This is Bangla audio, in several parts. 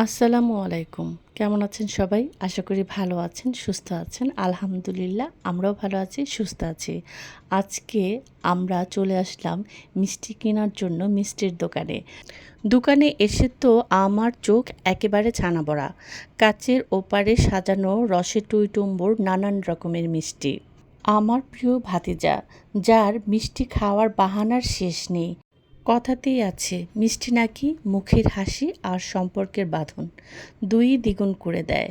আসসালামু আলাইকুম। কেমন আছেন সবাই? আশা করি ভালো আছেন, সুস্থ আছেন। আলহামদুলিল্লাহ আমরাও ভালো আছি, সুস্থ আছি। আজকে আমরা চলে আসলাম মিষ্টি কেনার জন্য মিষ্টির দোকানে। দোকানে এসে তো আমার চোখ একেবারে ছানা বড়া। কাচের ওপারে সাজানো রসে টইটুম্বুর নানান রকমের মিষ্টি। আমার প্রিয় ভাতিজা, যার মিষ্টি খাওয়ার বাহানার শেষ নেই। কথাতেই আছে মিষ্টি নাকি মুখের হাসি আর সম্পর্কের বাঁধন দুই-ই দ্বিগুণ করে দেয়।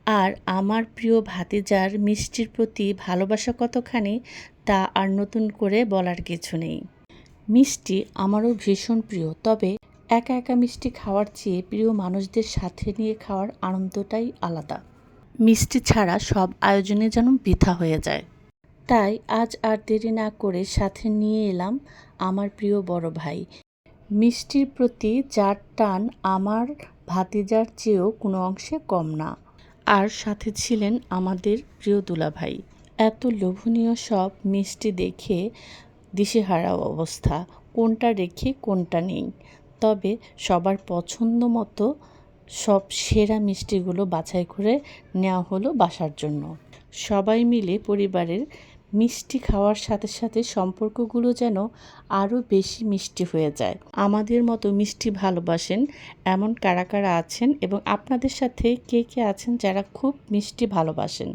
আর আমার প্রিয় ভাতিজার মিষ্টির প্রতি ভালোবাসা কতখানি তা আর নতুন করে বলার কিছু নেই। মিষ্টি আমারও ভীষণ প্রিয়, তবে একা একা মিষ্টি খাওয়ার চেয়ে প্রিয় মানুষদের সাথে নিয়ে খাওয়ার আনন্দটাই আলাদা। মিষ্টি ছাড়া সব আয়োজনে যেন বৃথা হয়ে যায়। তাই আজ আর দেরি না করে সাথে নিয়ে এলাম আমার প্রিয় বড় ভাই। মিষ্টির প্রতি যার টান আমার ভাতিজার চেয়েও কোনো অংশে কম না। আর সাথে ছিলেন আমাদের প্রিয় দুলাভাই। এত লোভনীয় সব মিষ্টি দেখে দিশেহারা অবস্থা, কোনটা রেখে কোনটা নেই। তবে সবার পছন্দ মতো সব সেরা মিষ্টিগুলো বাছাই করে নেওয়া হলো বাসার জন্য। সবাই মিলে পরিবারের মিষ্টি খাওয়ার সাথে সাথে সম্পর্কগুলো যেন আরও বেশি মিষ্টি হয়ে যায়। আমাদের মতো মিষ্টি ভালোবাসেন এমন কারা কারা আছেন এবং আপনাদের সাথে কে কে আছেন যারা খুব মিষ্টি ভালোবাসেন,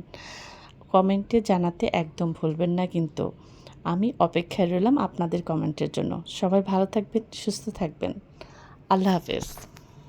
কমেন্টে জানাতে একদম ভুলবেন না কিন্তু। আমি অপেক্ষায় রইলাম আপনাদের কমেন্টের জন্য। সবাই ভালো থাকবেন, সুস্থ থাকবেন। আল্লাহ হাফেজ।